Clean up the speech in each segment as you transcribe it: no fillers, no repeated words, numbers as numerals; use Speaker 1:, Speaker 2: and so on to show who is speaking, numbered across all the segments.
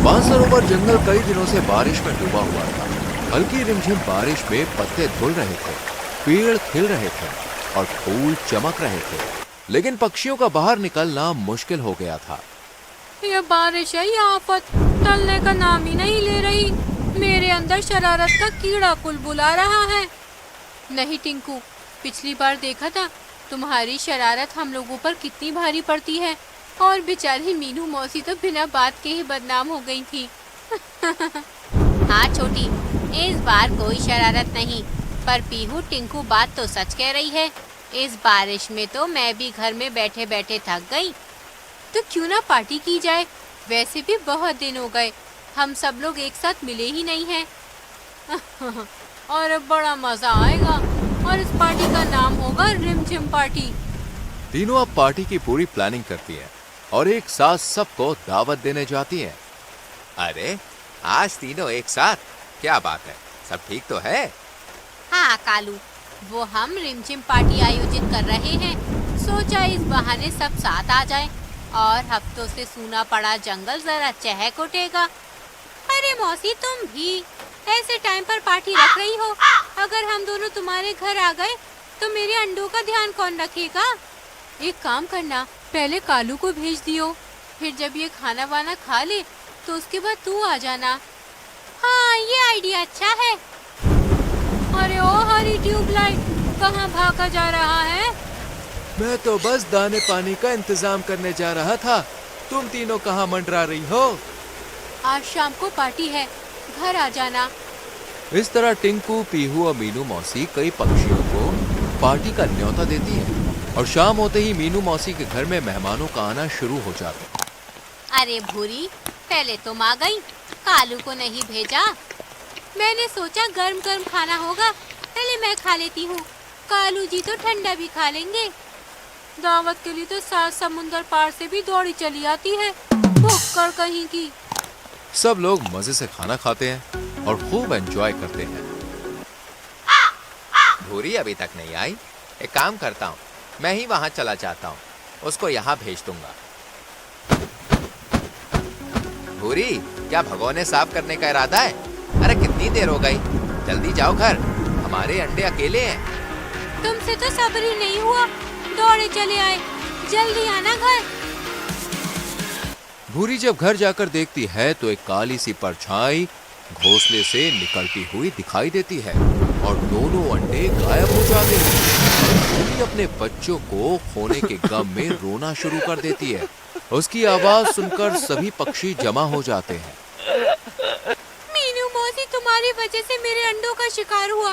Speaker 1: मानसरोवर जंगल कई दिनों से बारिश में डूबा हुआ था। हल्की रिमझिम बारिश में पत्ते धुल रहे थे, पेड़ खिल रहे थे और फूल चमक रहे थे, लेकिन पक्षियों का बाहर निकलना मुश्किल हो गया था।
Speaker 2: ये बारिश है, ये आफत टलने का नाम ही नहीं ले रही। मेरे अंदर शरारत का कीड़ा बुला रहा है। नहीं टिंकू, पिछली बार देखा था तुम्हारी शरारत हम लोगों पर कितनी भारी पड़ती है, और बेचारी मीनू मौसी तो बिना बात के ही बदनाम हो गई थी।
Speaker 3: हाँ छोटी, इस बार कोई शरारत नहीं, पर पीहू टिंकू बात तो सच कह रही है। इस बारिश में तो मैं भी घर में बैठे बैठे थक गई।
Speaker 2: तो क्यों ना पार्टी की जाए? वैसे भी बहुत दिन हो गए, हम सब लोग एक साथ मिले ही नहीं हैं। और बड़ा मजा आएगा, और इस पार्टी का नाम होगा रिमझिम पार्टी।
Speaker 1: तीनों अब पार्टी की पूरी प्लानिंग करती हैं और एक साथ सबको दावत देने जाती हैं।
Speaker 4: अरे आज तीनों एक साथ, क्या बात है, सब ठीक तो है?
Speaker 3: हाँ कालू, वो हम रिमझिम पार्टी आयोजित कर रहे हैं। सोचा इस बहाने सब साथ आ जाएं और हफ्तों से सूना पड़ा जंगल जरा चहक उठेगा।
Speaker 2: अरे मौसी, तुम भी ऐसे टाइम पर पार्टी रख रही हो? अगर हम दोनों तुम्हारे घर आ गए तो मेरे अंडों का ध्यान कौन रखेगा? एक काम करना, पहले कालू को भेज दियो, फिर जब ये खाना वाना खा ले तो उसके बाद तू आ जाना।
Speaker 3: हाँ, ये आइडिया अच्छा है।
Speaker 2: अरे ओ हरी ट्यूबलाइट, कहाँ भागा जा रहा है?
Speaker 1: मैं तो बस दाने पानी का इंतजाम करने जा रहा था, तुम तीनों कहाँ मंडरा रही हो?
Speaker 2: आज शाम को पार्टी है, घर आ जाना।
Speaker 1: इस तरह टिंकू, पीहू और मीनू मौसी कई पक्षियों को पार्टी का न्योता देती है, और शाम होते ही मीनू मौसी के घर में मेहमानों का आना शुरू हो जाता।
Speaker 3: अरे भूरी, पहले तुम आ गई, कालू को नहीं भेजा?
Speaker 2: मैंने सोचा गर्म गर्म खाना होगा, पहले मैं खा लेती हूँ, कालू जी तो ठंडा भी खा लेंगे। दावत के लिए तो 7 समुंदर पार से भी दौड़ी चली आती है, भूख कर कहीं की।
Speaker 1: सब लोग मजे से खाना खाते हैं और खूब एंजॉय करते हैं।
Speaker 4: भूरी अभी तक नहीं आई, एक काम करता हूँ, मैं ही वहां चला जाता हूँ, उसको यहाँ भेज दूंगा। भूरी, क्या भगोने साफ करने का इरादा है? अरे कितनी देर हो गई, जल्दी जाओ घर, हमारे अंडे अकेले हैं।
Speaker 2: तुमसे तो सब्र ही नहीं हुआ, दौड़े चले आए, जल्दी आना घर।
Speaker 1: भूरी जब घर जाकर देखती है तो एक काली सी परछाई घोंसले से निकलती हुई दिखाई देती है और दोनों अंडे गायब हो जाते हैं। भूरी अपने बच्चों को खोने के गम में रोना शुरू कर देती है। उसकी आवाज सुनकर सभी पक्षी जमा हो जाते हैं।
Speaker 2: मीनू मौसी, तुम्हारी वजह से मेरे अंडों का शिकार हुआ।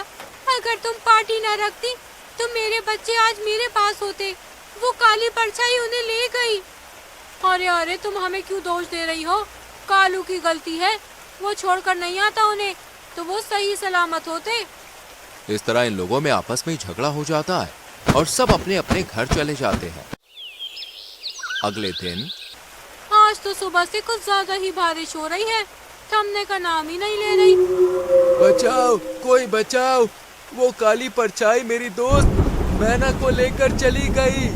Speaker 2: अगर तुम पार्टी न रखती तो मेरे बच्चे आज मेरे पास होते। वो काली परछाई उन्हें ले गई। अरे अरे, तुम हमें क्यों दोष दे रही हो? कालू की गलती है, वो छोड़कर नहीं आता उन्हें, तो वो सही सलामत होते।
Speaker 1: इस तरह इन लोगों में आपस में झगड़ा हो जाता है और सब अपने अपने घर चले जाते हैं। अगले दिन
Speaker 2: आज तो सुबह से कुछ ज्यादा ही बारिश हो रही है, थमने का नाम ही नहीं ले रही।
Speaker 1: बचाओ, कोई बचाओ, वो काली परछाई मेरी दोस्त मैना को लेकर चली गई।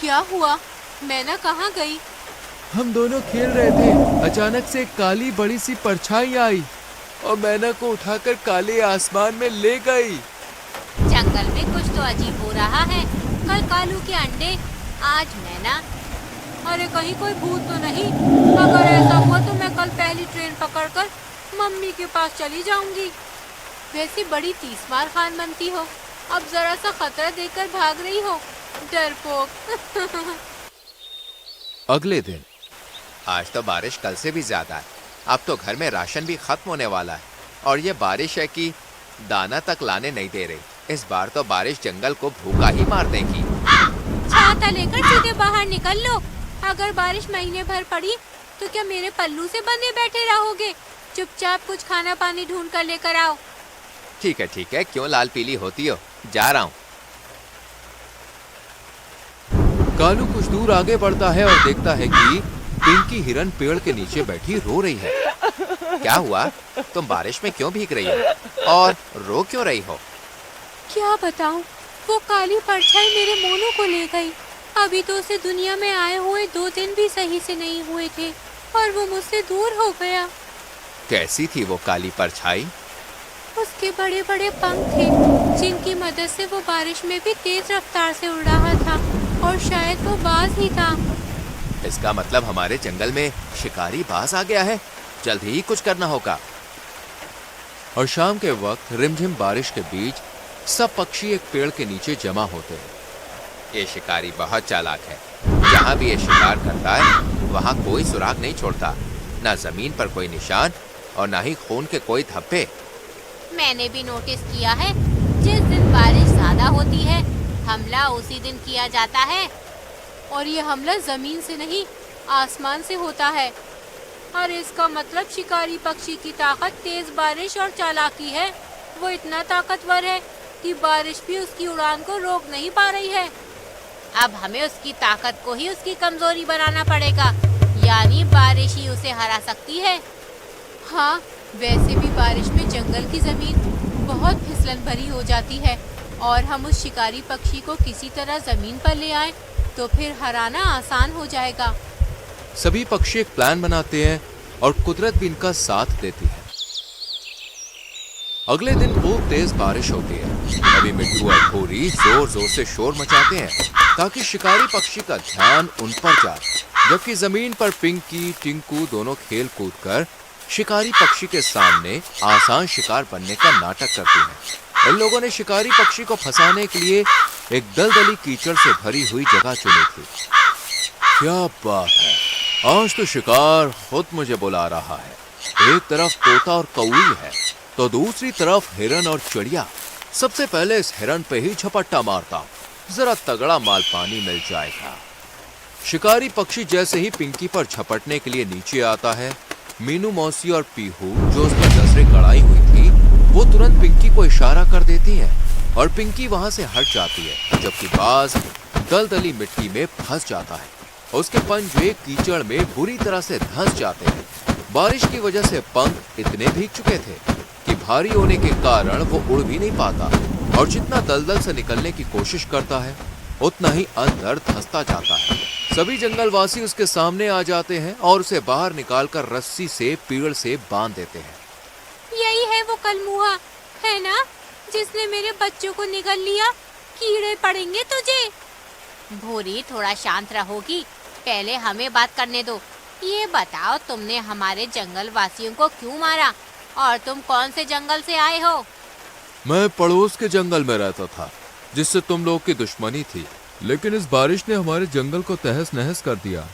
Speaker 2: क्या हुआ? मैना कहाँ गई?
Speaker 1: हम दोनों खेल रहे थे, अचानक से एक काली बड़ी सी परछाई आई और मैना को उठाकर काले आसमान में ले गई।
Speaker 3: जंगल में कुछ तो अजीब हो रहा है, कल कालू के अंडे, आज मैना।
Speaker 2: अरे कहीं कोई भूत तो नहीं? अगर ऐसा हुआ तो मैं कल पहली ट्रेन पकड़कर मम्मी के पास चली जाऊंगी। वैसे बड़ी तीसमार खान बनती हो, अब जरा सा खतरा देखकर भाग रही हो, डरपोक।
Speaker 1: अगले दिन
Speaker 4: आज तो बारिश कल से भी ज्यादा है, अब तो घर में राशन भी खत्म होने वाला है, और ये बारिश है कि दाना तक लाने नहीं दे रही। इस बार तो बारिश जंगल को भूखा ही मार देगी।
Speaker 2: छाता लेकर सीधे बाहर निकल लो। अगर बारिश महीने भर पड़ी तो क्या मेरे पल्लू से बंधे बैठे रहोगे? चुपचाप कुछ खाना पानी ढूंढ कर लेकर आओ।
Speaker 4: ठीक है, क्यों लाल पीली होती हो, जा रहा हूँ।
Speaker 1: कालू कुछ दूर आगे बढ़ता है और देखता है कि पिंकी हिरन पेड़ के नीचे बैठी रो रही है।
Speaker 4: क्या हुआ? तुम बारिश में क्यों भीग रही हो और रो क्यों रही हो?
Speaker 2: क्या बताऊं, वो काली परछाई मेरे मोनू को ले गई। अभी तो उसे दुनिया में आए हुए 2 दिन भी सही से नहीं हुए थे और वो मुझसे दूर हो गया।
Speaker 4: कैसी थी वो काली परछाई?
Speaker 2: उसके बड़े बड़े पंख थे जिनकी मदद से वो बारिश में भी तेज रफ्तार से उड़ रहा था और शायद वो बाज ही था।
Speaker 4: इसका मतलब हमारे जंगल में शिकारी बाज आ गया है। जल्द ही कुछ करना होगा।
Speaker 1: और शाम के वक्त रिमझिम बारिश के बीच सब पक्षी एक पेड़ के नीचे जमा होते हैं।
Speaker 4: ये शिकारी बहुत चालाक है। जहाँ भी ये शिकार करता है वहाँ कोई सुराग नहीं छोड़ता, ना जमीन पर कोई निशान और ना ही खून के कोई धब्बे।
Speaker 3: मैंने भी नोटिस किया है, जिस दिन बारिश ज्यादा होती है हमला उसी दिन किया जाता है।
Speaker 2: और ये हमला जमीन से नहीं आसमान से होता है। और इसका मतलब शिकारी पक्षी की ताकत तेज बारिश और चालाकी है। वो इतना ताकतवर है कि बारिश भी उसकी उड़ान को रोक नहीं पा रही है।
Speaker 3: अब हमें उसकी ताकत को ही उसकी कमजोरी बनाना पड़ेगा, यानी बारिश ही उसे हरा सकती है।
Speaker 2: हाँ, वैसे भी बारिश में जंगल की जमीन बहुत फिसलन भरी हो जाती है और हम उस शिकारी पक्षी को किसी तरह जमीन पर ले आए तो फिर हराना आसान हो जाएगा।
Speaker 1: सभी पक्षी एक प्लान बनाते हैं और कुदरत भी इनका साथ देती है। अगले दिन खूब तेज बारिश होती है। अभी मिट्टू और भूरी जोर जोर से शोर मचाते हैं ताकि शिकारी पक्षी का ध्यान उन पर जाए, जबकि जमीन पर पिंकी टिंकू दोनों खेल कूद कर शिकारी पक्षी के सामने आसान शिकार बनने का नाटक करती हैं। इन लोगों ने शिकारी पक्षी को फंसाने के लिए एक दलदली कीचड़ से भरी हुई जगह चुनी थी। क्या बात है, आज तो शिकार खुद मुझे बुला रहा है। एक तरफ तोता और कौवी है तो दूसरी तरफ हिरन और चिड़िया। सबसे पहले इस हिरन पे ही झपट्टा मारता हूँ, जरा तगड़ा माल पानी मिल जाएगा। शिकारी पक्षी जैसे ही पिंकी पर झपटने के लिए नीचे आता है, मीनू मौसी और पीहू जो उस पर नजरें गड़ाई हुई थी वो तुरंत पिंकी को इशारा कर देती है और पिंकी वहां से हट जाती है, जबकि बाज दलदली मिट्टी में फंस जाता है। उसके पंजे कीचड़ में बुरी तरह से धंस जाते हैं। बारिश की वजह से पंख इतने भीग चुके थे कि भारी होने के कारण वो उड़ भी नहीं पाता और जितना दलदल से निकलने की कोशिश करता है उतना ही अंदर धंसता जाता है। सभी जंगलवासी उसके सामने आ जाते हैं और उसे बाहर निकालकर रस्सी से पेड़ से बांध देते हैं।
Speaker 2: यही है वो कलमुहा, है ना, जिसने मेरे बच्चों को निगल लिया। कीड़े पड़ेंगे तुझे।
Speaker 3: भूरी थोड़ा शांत रहोगी, पहले हमें बात करने दो। ये बताओ तुमने हमारे जंगल वासियों को क्यों मारा और तुम कौन से जंगल से आए हो?
Speaker 1: मैं पड़ोस के जंगल में रहता था जिससे तुम लोग की दुश्मनी थी, लेकिन इस बारिश ने हमारे जंगल को तहस नहस कर दिया।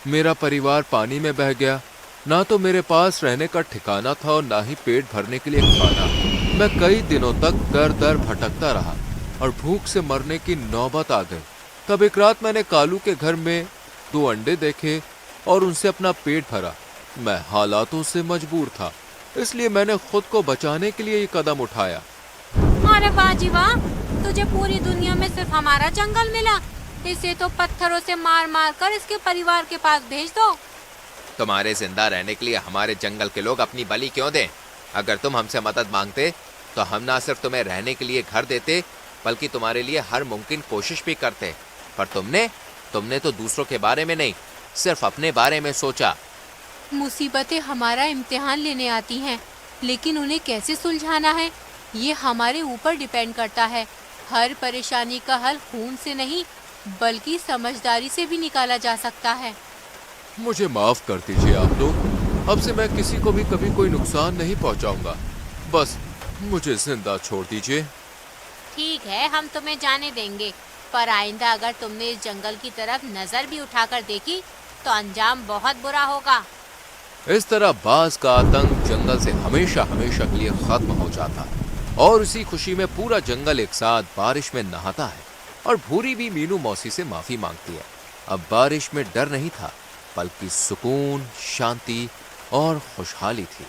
Speaker 1: मेरा परिवार पानी में बह गया। ना तो मेरे पास रहने का ठिकाना था और ना ही पेट भरने के लिए खाना। मैं कई दिनों तक दर दर भटकता रहा और भूख से मरने की नौबत आ गई। तब एक रात मैंने कालू के घर में 2 अंडे देखे और उनसे अपना पेट भरा। मैं हालातों से मजबूर था, इसलिए मैंने खुद को बचाने के लिए ये कदम उठाया।
Speaker 2: अरे वाह जी वाह, तुझे पूरी दुनिया में सिर्फ हमारा जंगल मिला। इसे तो पत्थरों से मार मार कर इसके परिवार के पास भेज दो।
Speaker 4: तुम्हारे जिंदा रहने के लिए हमारे जंगल के लोग अपनी बलि क्यों दें? अगर तुम हमसे मदद मांगते तो हम ना सिर्फ तुम्हें रहने के लिए घर देते बल्कि तुम्हारे लिए हर मुमकिन कोशिश भी करते। पर तुमने तो दूसरों के बारे में नहीं, सिर्फ अपने बारे में सोचा।
Speaker 2: मुसीबतें हमारा इम्तिहान लेने आती हैं, लेकिन उन्हें कैसे सुलझाना है ये हमारे ऊपर डिपेंड करता है। हर परेशानी का हल खून से नहीं बल्कि समझदारी से भी निकाला जा सकता है।
Speaker 1: मुझे माफ कर दीजिए आप लोग। अब से मैं किसी को भी कभी कोई नुकसान नहीं पहुंचाऊंगा। बस मुझे जिंदा छोड़ दीजिए।
Speaker 3: ठीक है, हम तुम्हें जाने देंगे, पर आइंदा अगर तुमने इस जंगल की तरफ नजर भी उठाकर देखी तो अंजाम बहुत बुरा होगा।
Speaker 1: इस तरह बाज का आतंक जंगल से हमेशा हमेशा के लिए खत्म हो जाता है और इसी खुशी में पूरा जंगल एक साथ बारिश में नहाता है और भूरी भी मीनू मौसी से माफी मांगती है। अब बारिश में डर नहीं था बल्कि सुकून, शांति और खुशहाली थी।